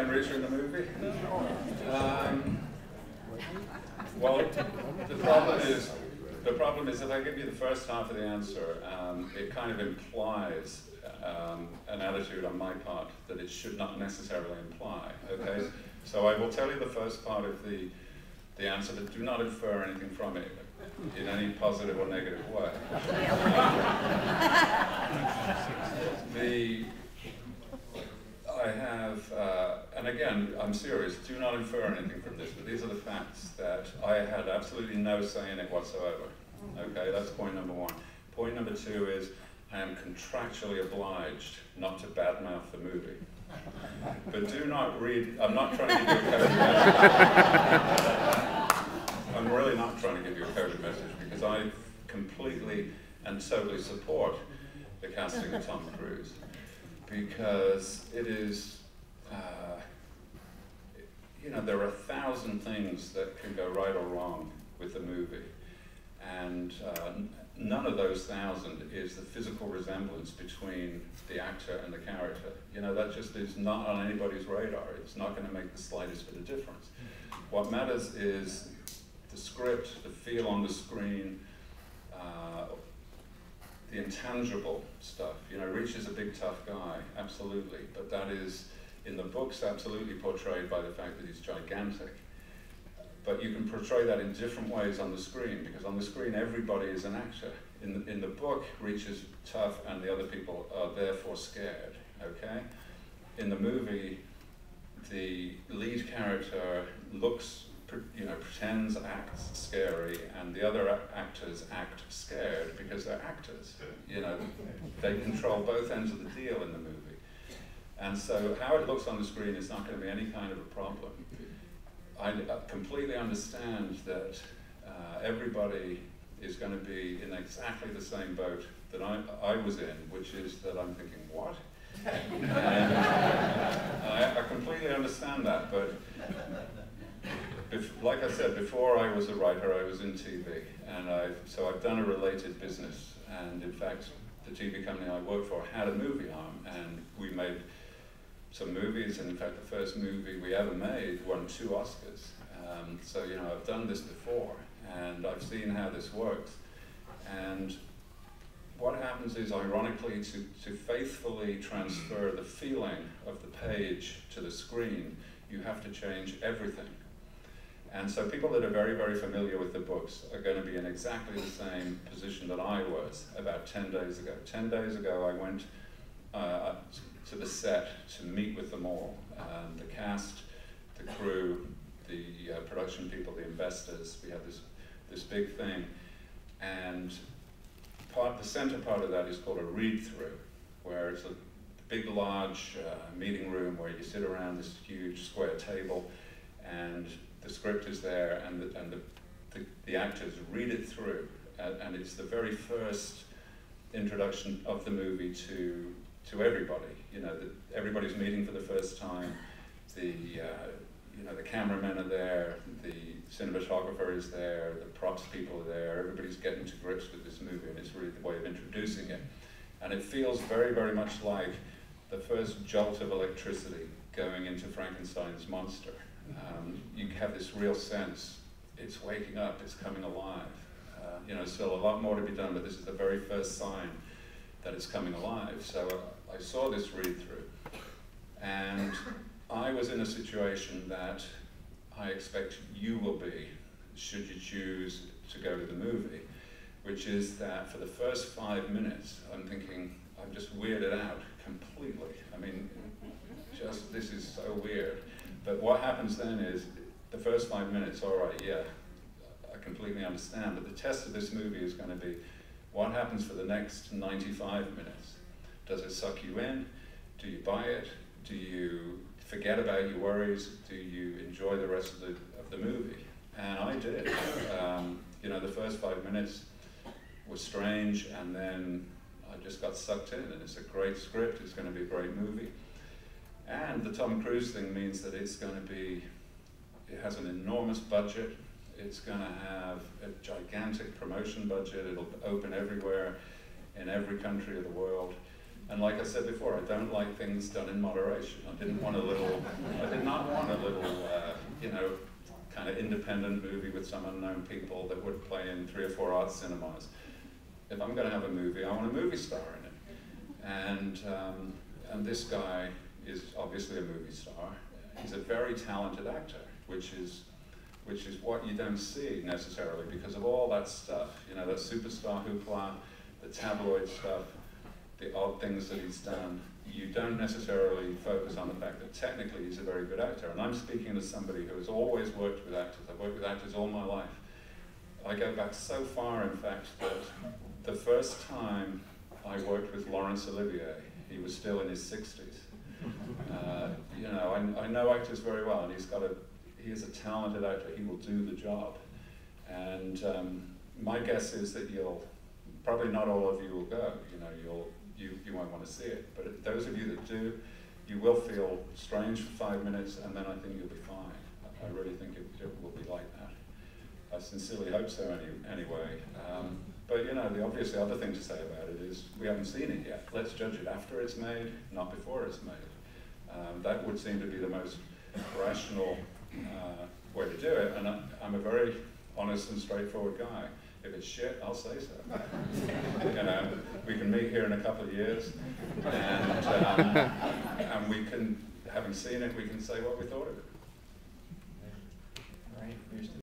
and Rita in the movie? Well, the problem is if I give you the first half of the answer, it kind of implies an attitude on my part that it should not necessarily imply, okay? So I will tell you the first part of the answer, but do not infer anything from it in any positive or negative way. I have, and again, I'm serious, do not infer anything from this, but these are the facts that I had absolutely no say in it whatsoever. Okay, that's point number one. Point number two is I am contractually obliged not to badmouth the movie. But do not read, I'm not trying to give you a coded message. I'm really not trying to give you a coded message because I completely and totally support the casting of Tom Cruise. Because it is, you know, there are 1,000 things that can go right or wrong with the movie. And none of those 1,000 is the physical resemblance between the actor and the character. You know, that just is not on anybody's radar. It's not going to make the slightest bit of difference. What matters is the script, the feel on the screen, the intangible stuff. You know, Reach is a big, tough guy, absolutely, but that is, in the books, absolutely portrayed by the fact that he's gigantic. But you can portray that in different ways on the screen, because on the screen, everybody is an actor. In the book, Reach is tough and the other people are therefore scared, okay? In the movie, the lead character looks, you know, pretends, acts scary, and the other actors act scared because they're actors. You know, they control both ends of the deal in the movie. And so how it looks on the screen is not going to be any kind of a problem. I completely understand that everybody is going to be in exactly the same boat that I was in, which is that I'm thinking, what? And I completely understand that, but like I said, before I was a writer, I was in TV, and so I've done a related business, and in fact, the TV company I worked for had a movie arm, and we made some movies, and in fact, the first movie we ever made won 2 Oscars. So, you know, I've done this before, and I've seen how this works, and what happens is, ironically, to faithfully transfer the feeling of the page to the screen, you have to change everything. And so people that are very, very familiar with the books are going to be in exactly the same position that I was about 10 days ago. 10 days ago, I went to the set to meet with them all, the cast, the crew, the production people, the investors. We had this big thing, and the center part of that is called a read-through, where it's a big, large meeting room where you sit around this huge square table, and the script is there, and the actors read it through, and it's the very first introduction of the movie to everybody. You know, everybody's meeting for the first time. You know, the cameramen are there, the cinematographer is there, the props people are there. Everybody's getting to grips with this movie, and it's really the way of introducing it. And it feels very, very much like the first jolt of electricity going into Frankenstein's monster. You have this real sense, it's waking up, it's coming alive. You know, still a lot more to be done, but this is the very first sign that it's coming alive. So I saw this read-through, and I was in a situation that I expect you will be, should you choose to go to the movie, which is that for the first 5 minutes, I'm thinking, I'm just weirded out completely. I mean, just, this is so weird. But what happens then is, the first 5 minutes, all right, yeah, I completely understand, but the test of this movie is going to be, what happens for the next 95 minutes? Does it suck you in? Do you buy it? Do you forget about your worries? Do you enjoy the rest of the movie? And I did. You know, the first 5 minutes was strange, and then I just got sucked in, and it's a great script, it's going to be a great movie. And the Tom Cruise thing means that it's going to be, it has an enormous budget, it's going to have a gigantic promotion budget, it'll open everywhere in every country of the world. And like I said before, I don't like things done in moderation. I did not want a little, you know, kind of independent movie with some unknown people that would play in 3 or 4 art cinemas. If I'm going to have a movie, I want a movie star in it. And this guy is obviously a movie star. He's a very talented actor, which is what you don't see necessarily because of all that stuff, you know, that superstar hoopla, the tabloid stuff, the odd things that he's done. You don't necessarily focus on the fact that technically he's a very good actor. And I'm speaking as somebody who has always worked with actors. I've worked with actors all my life. I go back so far, in fact, that the first time I worked with Laurence Olivier, he was still in his 60s. You know, I know actors very well, and he is a talented actor. He will do the job. And my guess is that probably not all of you will go. You know, you won't want to see it. But those of you that do, you will feel strange for 5 minutes, and then I think you'll be fine. I really think it will be like that. I sincerely hope so anyway. But you know, the obvious other thing to say about it is we haven't seen it yet. Let's judge it after it's made, not before it's made. That would seem to be the most rational way to do it. And I'm a very honest and straightforward guy. If it's shit, I'll say so. You know, we can meet here in a couple of years, and we can, having seen it, we can say what we thought of it. All right, here's to